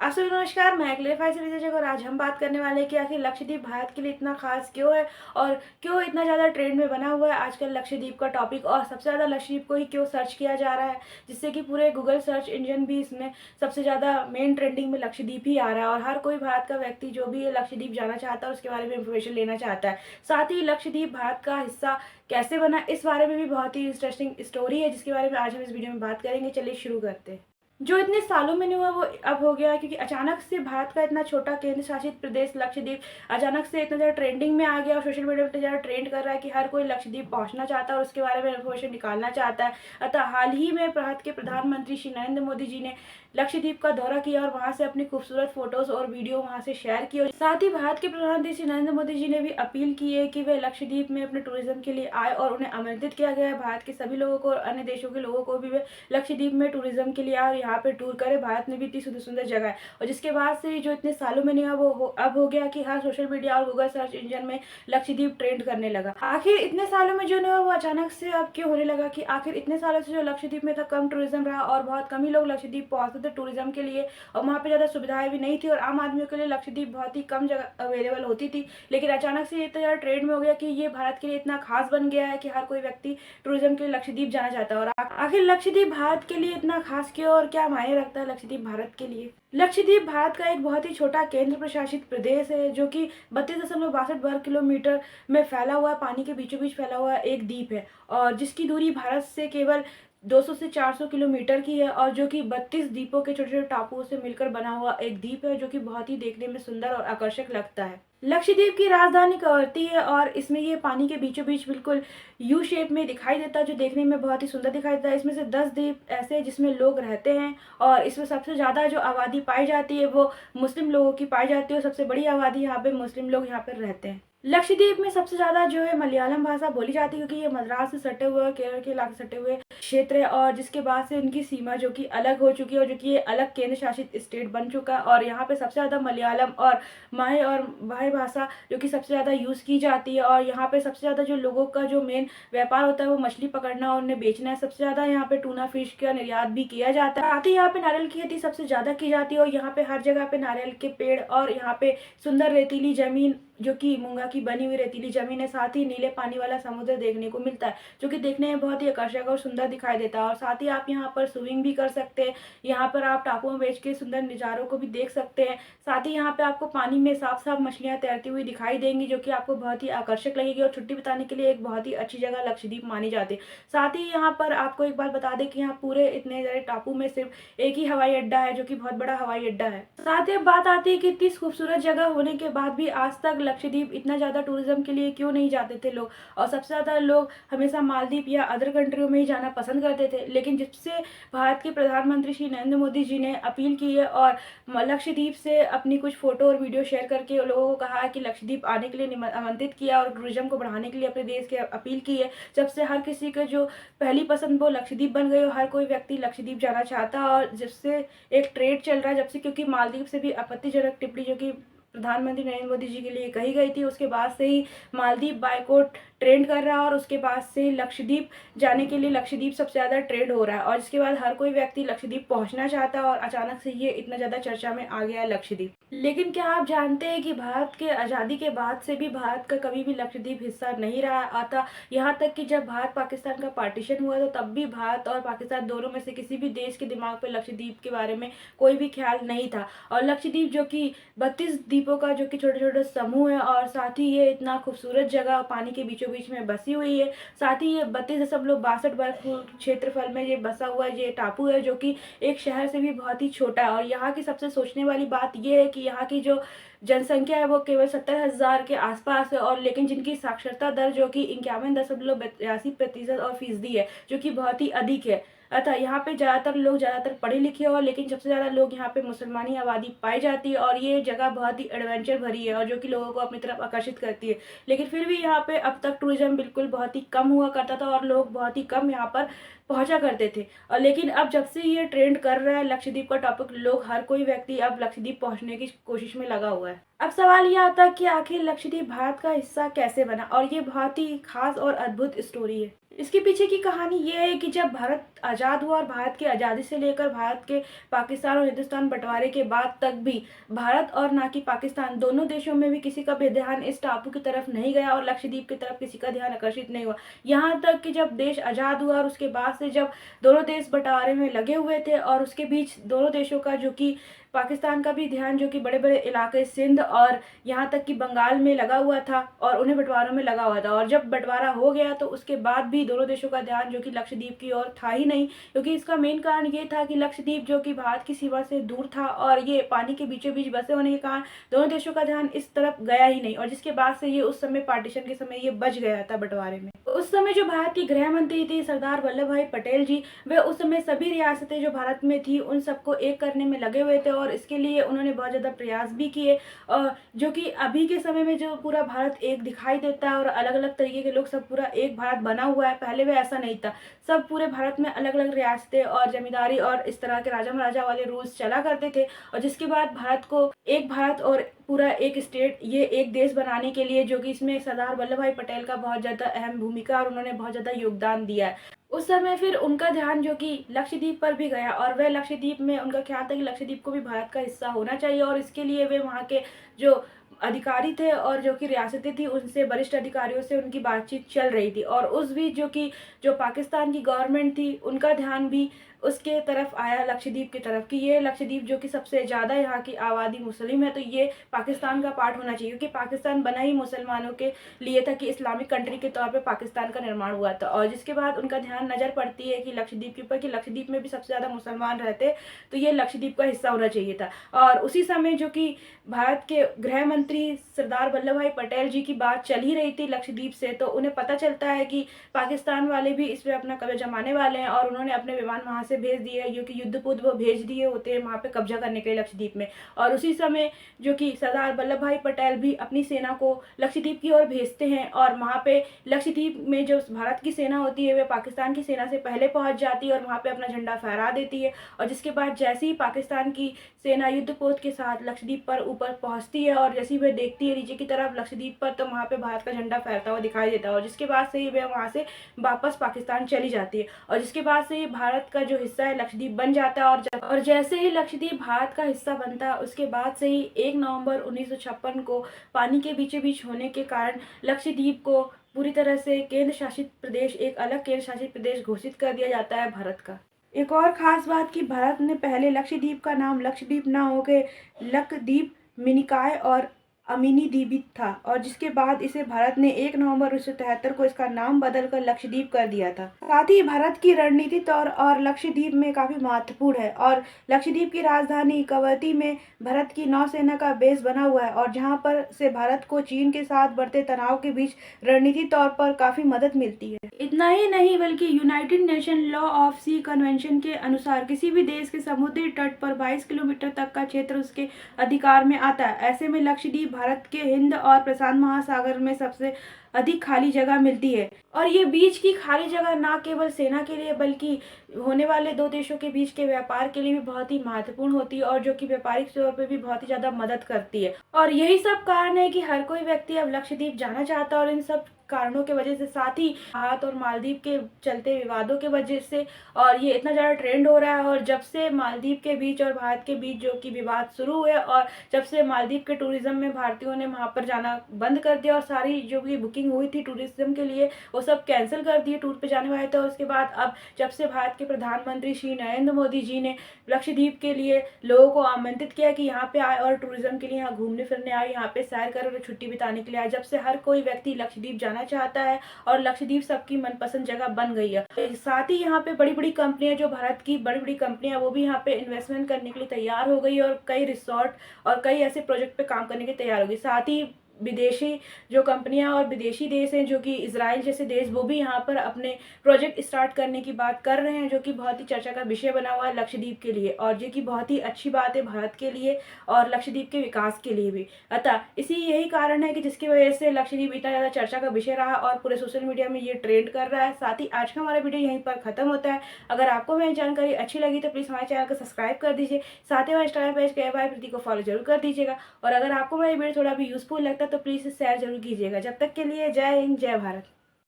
आप सभी नमस्कार, मैं क्लेफाई से विजय और आज हम बात करने वाले हैं कि आखिर लक्षद्वीप भारत के लिए इतना खास क्यों है और क्यों इतना ज़्यादा ट्रेंड में बना हुआ है आजकल लक्षद्वीप का टॉपिक। और सबसे ज़्यादा लक्षद्वीप को ही क्यों सर्च किया जा रहा है, जिससे कि पूरे गूगल सर्च इंजन भी इसमें सबसे ज़्यादा मेन ट्रेंडिंग में लक्षद्वीप ही आ रहा है। और हर कोई भारत का व्यक्ति जो भी है लक्षद्वीप जाना चाहता है उसके बारे में इंफॉर्मेशन लेना चाहता है। साथ ही लक्षद्वीप भारत का हिस्सा कैसे बना, इस बारे में भी बहुत ही इंटरेस्टिंग स्टोरी है जिसके बारे में आज हम इस वीडियो में बात करेंगे। चलिए शुरू करते हैं। जो इतने सालों में नहीं हुआ वो अब हो गया है, क्योंकि अचानक से भारत का इतना छोटा केंद्र शासित प्रदेश लक्षद्वीप अचानक से इतना ज़्यादा ट्रेंडिंग में आ गया और सोशल मीडिया पर इतना ज़्यादा ट्रेंड कर रहा है कि हर कोई लक्षद्वीप पहुंचना चाहता है और उसके बारे में इन्फॉर्मेशन निकालना चाहता है। अतः हाल ही में भारत के प्रधानमंत्री श्री नरेंद्र मोदी जी ने लक्षद्वीप का दौरा किया और वहां से अपनी खूबसूरत फोटोज और वीडियो वहां से शेयर की। और साथ ही भारत के प्रधानमंत्री श्री नरेंद्र मोदी जी ने भी अपील की है कि वे लक्षद्वीप में अपने टूरिज्म के लिए आए और उन्हें आमंत्रित किया गया है भारत के सभी लोगों को और अन्य देशों के लोगों को भी वे लक्षद्वीप में टूरिज्म के लिए आए और यहाँ पे टूर करे। भारत में भी इतनी सुंदर सुंदर जगह है और जिसके बाद से जो इतने सालों में नहीं हुआ वो अब हो गया कि हर सोशल मीडिया और गूगल सर्च इंजन में लक्षद्वीप ट्रेंड करने लगा। आखिर इतने सालों में जो नहीं हुआ वो अचानक से अब क्यों होने लगा, कि आखिर इतने सालों से जो लक्षद्वीप में था कम टूरिज्म रहा और बहुत कम ही लोग लक्षद्वीप पहुंचते थे टूरिज्म के लिए और वहाँ पे ज़्यादा सुविधाएं भी नहीं थी और आम आदमियों के लिए लक्षद्वीप बहुत ही कम जगह अवेलेबल होती थी। लेकिन अचानक से ये इतना ज़्यादा ट्रेंड में हो गया कि ये भारत के लिए इतना खास बन गया है कि हर कोई व्यक्ति टूरिज्म के लिए लक्षद्वीप जाना चाहता है। और आखिर लक्षद्वीप भारत के लिए इतना खास क्यों और क्या मायने रखता है लक्षद्वीप भारत के लिए। लक्षद्वीप भारत का एक बहुत ही छोटा केंद्र प्रशासित प्रदेश है जो कि 32.62 वर्ग किलोमीटर में फैला हुआ है, पानी के बीचों बीच फैला हुआ एक द्वीप है और जिसकी दूरी भारत से केवल 200 से 400 किलोमीटर की है और जो कि 32 द्वीपों के छोटे छोटे टापुओं से मिलकर बना हुआ एक द्वीप है जो कि बहुत ही देखने में सुंदर और आकर्षक लगता है। लक्षद्वीप की राजधानी कवरत्ती है और इसमें ये पानी के बीचों बीच बिल्कुल यू शेप में दिखाई देता है जो देखने में बहुत ही सुंदर दिखाई देता है। इसमें से 10 द्वीप ऐसे हैं जिसमें लोग रहते हैं और इसमें सबसे ज़्यादा जो आबादी पाई जाती है वो मुस्लिम लोगों की पाई जाती है और सबसे बड़ी आबादी यहाँ पे मुस्लिम लोग यहाँ पर रहते हैं। लक्षद्वीप में सबसे ज़्यादा जो है मलयालम भाषा बोली जाती है, क्योंकि ये मद्रास से सटे हुए और केरल के इलाके से सटे हुए क्षेत्र है और जिसके बाद से इनकी सीमा जो कि अलग हो चुकी है और जो कि ये अलग केंद्र शासित स्टेट बन चुका है। और यहाँ पे सबसे ज़्यादा मलयालम और माहे भाषा जो कि सबसे ज़्यादा यूज़ की जाती है और यहाँ पे सबसे ज़्यादा जो लोगों का जो मेन व्यापार होता है वो मछली पकड़ना और उन्हें बेचना है। सबसे ज़्यादा यहाँ पे टूना फिश का निर्यात भी किया जाता है। साथ ही यहाँ पे नारियल की खेती सबसे ज़्यादा की जाती है और यहाँ पे हर जगह पे नारियल के पेड़ और यहाँ पे सुंदर रेतीली जमीन जो कि मूंगा की बनी हुई रेतीली जमीन है। साथ ही नीले पानी वाला समुद्र देखने को मिलता है जो कि देखने में बहुत ही आकर्षक और सुंदर दिखाई देता है। और साथ ही आप यहाँ पर स्विमिंग भी कर सकते हैं, यहाँ पर आप टापुओं में बैठ के सुंदर नज़ारों को भी देख सकते हैं। साथ ही यहाँ पे आपको पानी में साफ साफ मछलियाँ तैरती हुई दिखाई देंगी जो कि आपको बहुत ही आकर्षक लगेगी और छुट्टी बिताने के लिए एक बहुत ही अच्छी जगह लक्षद्वीप मानी जाती है। साथ ही यहाँ पर आपको एक बात बता दें कि यहाँ पूरे इतने सारे टापू में सिर्फ एक ही हवाई अड्डा है जो कि बहुत बड़ा हवाई अड्डा है। साथ ही बात आती है कि इतनी खूबसूरत जगह होने के बाद भी आज तक लक्षद्वीप इतना ज़्यादा टूरिज्म के लिए क्यों नहीं जाते थे लोग, और सबसे ज़्यादा लोग हमेशा मालदीव या अदर कंट्रियों में ही जाना पसंद करते थे। लेकिन जब से भारत के प्रधानमंत्री श्री नरेंद्र मोदी जी ने अपील की है और लक्षद्वीप से अपनी कुछ फोटो और वीडियो शेयर करके लोगों को कहा है कि लक्षद्वीप आने के लिए आमंत्रित किया और टूरिज्म को बढ़ाने के लिए अपने देश के अपील की है, जब से हर किसी का जो पहली पसंद वो लक्षद्वीप बन गई और हर कोई व्यक्ति लक्षद्वीप जाना चाहता है। और जब से एक ट्रेड चल रहा है जब से, क्योंकि मालदीव से भी आपत्तिजनक टिप्पणी जो कि प्रधानमंत्री नरेंद्र मोदी जी के लिए कही गई थी, उसके बाद से ही मालदीव बायकॉट ट्रेंड कर रहा है और उसके बाद से लक्षद्वीप जाने के लिए लक्षद्वीप सबसे ज़्यादा ट्रेंड हो रहा है और इसके बाद हर कोई व्यक्ति लक्षद्वीप पहुंचना चाहता है और अचानक से ये इतना ज़्यादा चर्चा में आ गया है लक्षद्वीप। लेकिन क्या आप जानते हैं कि भारत के आज़ादी के बाद से भी भारत का कभी भी लक्षद्वीप हिस्सा नहीं रहा आता। यहाँ तक कि जब भारत पाकिस्तान का पार्टीशन हुआ तो तब भी भारत और पाकिस्तान दोनों में से किसी भी देश के दिमाग पर लक्षद्वीप के बारे में कोई भी ख्याल नहीं था। और लक्षद्वीप जो कि 32 द्वीपों का जो कि छोटे छोटे समूह है और साथ ही ये इतना खूबसूरत जगह पानी के बीचों बीच में बसी हुई है। साथ ही ये 32.62 वर्ग क्षेत्रफल में ये बसा हुआ ये टापू है जो कि एक शहर से भी बहुत ही छोटा है। और यहाँ की सबसे सोचने वाली बात यह है कि यहाँ की जो जनसंख्या है वो केवल 70,000 के आसपास है और लेकिन जिनकी साक्षरता दर जो कि 51.82% और फीसदी है जो कि बहुत ही अधिक है। अतः यहाँ पे ज़्यादातर पढ़े लिखे और लेकिन सबसे ज़्यादा लोग यहाँ पे मुसलमानी आबादी पाई जाती है और ये जगह बहुत ही एडवेंचर भरी है और जो कि लोगों को अपनी तरफ आकर्षित करती है। लेकिन फिर भी यहाँ पे अब तक टूरिज्म बिल्कुल बहुत ही कम हुआ करता था और लोग बहुत ही कम यहाँ पर पहुंचा करते थे। और लेकिन अब जब से ये ट्रेंड कर रहा है लक्षद्वीप का टॉपिक, लोग हर कोई व्यक्ति अब लक्षद्वीप पहुंचने की कोशिश में लगा हुआ है। अब सवाल ये आता है कि आखिर लक्षद्वीप भारत का हिस्सा कैसे बना, और ये बहुत ही खास और अद्भुत स्टोरी है। इसके पीछे की कहानी ये है कि जब भारत आज़ाद हुआ और भारत की आज़ादी से लेकर भारत के पाकिस्तान और हिंदुस्तान बंटवारे के बाद तक भी भारत और ना कि पाकिस्तान दोनों देशों में भी किसी का भी ध्यान इस टापू की तरफ नहीं गया और लक्षद्वीप की तरफ किसी का ध्यान आकर्षित नहीं हुआ। यहाँ तक कि जब देश आज़ाद हुआ और उसके बाद से जब दोनों देश बंटवारे में लगे हुए थे और उसके बीच दोनों देशों का जो कि पाकिस्तान का भी ध्यान जो कि बड़े-बड़े इलाके सिंध और यहाँ तक कि बंगाल में लगा हुआ था और उन्हें बँटवारों में लगा हुआ था और जब बँटवारा हो गया तो उसके बाद भी दोनों देशों का ध्यान जो कि लक्षद्वीप की ओर था ही नहीं, क्योंकि इसका मेन कारण ये था कि लक्षद्वीप जो कि भारत की सीमा से दूर था और ये पानी के बीचों-बीच बसे होने के कारण दोनों देशों का ध्यान इस तरफ गया ही नहीं और जिसके बाद से ये उस समय पार्टीशन के समय ये बच गया था बँटवारे में। उस समय जो भारत की गृह मंत्री थी सरदार वल्लभ भाई पटेल जी, वे उस समय सभी रियासतें जो भारत में थी उन सबको एक करने में लगे हुए थे और इसके लिए उन्होंने बहुत ज़्यादा प्रयास भी किए। जो कि अभी के समय में जो पूरा भारत एक दिखाई देता है और अलग-अलग तरीके के लोग सब पूरा एक भारत बना हुआ है, पहले भी ऐसा नहीं था। सब पूरे भारत में अलग-अलग रियासतें और ज़मींदारी और इस तरह के राजा-महाराजा वाले रूल्स चला करते थे और जिसके बाद भारत को एक भारत और पूरा एक स्टेट ये एक देश बनाने के लिए जो कि इसमें सरदार वल्लभ भाई पटेल का बहुत ज़्यादा अहम भूमिका और उन्होंने बहुत ज़्यादा योगदान दिया है। उस समय फिर उनका ध्यान जो कि लक्षद्वीप पर भी गया और वह लक्षद्वीप में उनका ख्याल था कि लक्षद्वीप को भी भारत का हिस्सा होना चाहिए और इसके लिए वे वहाँ के जो अधिकारी थे और जो कि रियासतें थी उनसे वरिष्ठ अधिकारियों से उनकी बातचीत चल रही थी और उस बीच जो कि जो पाकिस्तान की गवर्नमेंट थी उनका ध्यान भी उसके तरफ आया लक्षद्वीप की तरफ कि ये लक्षद्वीप जो कि सबसे ज़्यादा यहाँ की आबादी मुस्लिम है तो ये पाकिस्तान का पार्ट होना चाहिए, क्योंकि पाकिस्तान बना ही मुसलमानों के लिए था कि इस्लामिक कंट्री के तौर पे पाकिस्तान का निर्माण हुआ था और जिसके बाद उनका ध्यान नज़र पड़ती है कि लक्षद्वीप के ऊपर कि लक्षद्वीप में भी सबसे ज़्यादा मुसलमान रहते तो ये लक्षद्वीप का हिस्सा होना चाहिए था। और उसी समय जो कि भारत के गृह मंत्री सरदार वल्लभ भाई पटेल जी की बात चल ही रही थी लक्षद्वीप से, तो उन्हें पता चलता है कि पाकिस्तान वाले भी इस पे अपना कब्जा जमाने वाले हैं और उन्होंने अपने विमान वहाँ से भेज दिए हैं, जो कि युद्ध पूर्व वो भेज दिए होते हैं वहाँ पे कब्जा करने के लिए लक्षद्वीप में। और उसी समय जो कि सरदार वल्लभ भाई पटेल भी अपनी सेना को लक्षद्वीप की ओर भेजते हैं और वहाँ पे लक्षद्वीप में जो भारत की सेना होती है वे पाकिस्तान की सेना से पहले पहुँच जाती है और वहाँ पे अपना झंडा फहरा देती है और जिसके बाद जैसे ही पाकिस्तान की सेना युद्धपोत के साथ लक्षद्वीप पर ऊपर पहुँचती है और जैसे ही वह देखती है नीचे की तरफ लक्षद्वीप पर तो वहाँ पे भारत का झंडा फहरता हुआ दिखाई देता है और जिसके बाद से ही वह वहाँ से वापस पाकिस्तान चली जाती है और जिसके बाद से ही भारत का जो हिस्सा है लक्षद्वीप बन जाता है और जैसे ही लक्षद्वीप भारत का हिस्सा बनता है उसके बाद से ही 1 नवंबर 1956 को पानी के बीचों बीच होने के कारण लक्षद्वीप को पूरी तरह से केंद्र शासित प्रदेश एक अलग केंद्र शासित प्रदेश घोषित कर दिया जाता है भारत का। एक और खास बात कि भारत ने पहले लक्षद्वीप का नाम लक्षद्वीप ना होके लक्षद्वीप मिनिकॉय और अमीनी द्वीप था और जिसके बाद इसे भारत ने 1 नवंबर 1973 को इसका नाम बदलकर लक्षद्वीप कर दिया था। साथ ही भारत की रणनीति तौर और लक्षद्वीप में काफ़ी महत्वपूर्ण है और लक्षद्वीप की राजधानी कवरत्ती में भारत की नौसेना का बेस बना हुआ है और जहां पर से भारत को चीन के साथ बढ़ते तनाव के बीच रणनीति तौर पर काफ़ी मदद मिलती है। इतना ही नहीं बल्कि United Nation law of sea convention के अनुसार किसी भी देश के समुद्री तट पर 22 किलोमीटर तक का क्षेत्र उसके अधिकार में आता है। ऐसे में लक्षद्वीप भारत के हिंद और प्रशांत महासागर में सबसे अधिक खाली जगह मिलती है और ये बीच की खाली जगह ना केवल सेना के लिए बल्कि होने वाले दो देशों के बीच के व्यापार के लिए भी बहुत ही महत्वपूर्ण होती है और जो कि व्यापारिक तौर पे भी बहुत ही ज़्यादा मदद करती है और यही सब कारण है कि हर कोई व्यक्ति अब लक्षद्वीप जाना चाहता है और इन सब कारणों के वजह से साथ ही भारत और मालदीव के चलते विवादों के वजह से और ये इतना ज़्यादा ट्रेंड हो रहा है और जब से मालदीव के बीच और भारत के बीच जो कि विवाद शुरू हुए और जब से मालदीव के टूरिज्म में भारतीयों ने वहाँ पर जाना बंद कर दिया और सारी जो भी बुकिंग हुई थी टूरिज्म के लिए वो सब कैंसिल कर दिए टूर पे जाने वाले थे और उसके बाद अब जब से भारत के प्रधानमंत्री श्री नरेंद्र मोदी जी ने लक्षद्वीप के लिए लोगों को आमंत्रित किया कि यहाँ पे आए और टूरिज्म के लिए यहाँ घूमने फिरने आए, यहाँ पे सैर कर और छुट्टी बिताने के लिए आए, जब से हर कोई व्यक्ति लक्षद्वीप जाना चाहता है और लक्षद्वीप सबकी मनपसंद जगह बन गई है। साथ ही यहाँ पे बड़ी बड़ी कंपनियां जो भारत की बड़ी बड़ी कंपनियां वो भी यहाँ पे इन्वेस्टमेंट करने के लिए तैयार हो गई और कई रिसोर्ट और कई ऐसे प्रोजेक्ट पे काम करने के लिए तैयार हो गई। साथ ही विदेशी जो कंपनियां और विदेशी देश हैं जो कि इजराइल जैसे देश वो भी यहाँ पर अपने प्रोजेक्ट स्टार्ट करने की बात कर रहे हैं जो कि बहुत ही चर्चा का विषय बना हुआ है लक्षद्वीप के लिए और जो कि बहुत ही अच्छी बात है भारत के लिए और लक्षद्वीप के विकास के लिए भी। अतः यही कारण है कि जिसकी वजह से लक्षद्वीप इतना ज़्यादा चर्चा का विषय रहा और पूरे सोशल मीडिया में ये ट्रेंड कर रहा है। साथ ही आज का हमारा वीडियो यहीं पर खत्म होता है। अगर आपको मेरी जानकारी अच्छी लगी तो प्लीज़ हमारे चैनल को सब्सक्राइब कर दीजिए, साथ ही हमारे इंस्टाग्राम पेज के भाई प्रति को फॉलो जरूर कर दीजिएगा और अगर आपको मेरा वीडियो थोड़ा भी यूजफुल लगता है तो प्लीज़ शेयर जरूर कीजिएगा। जब तक के लिए जय हिंद जय भारत।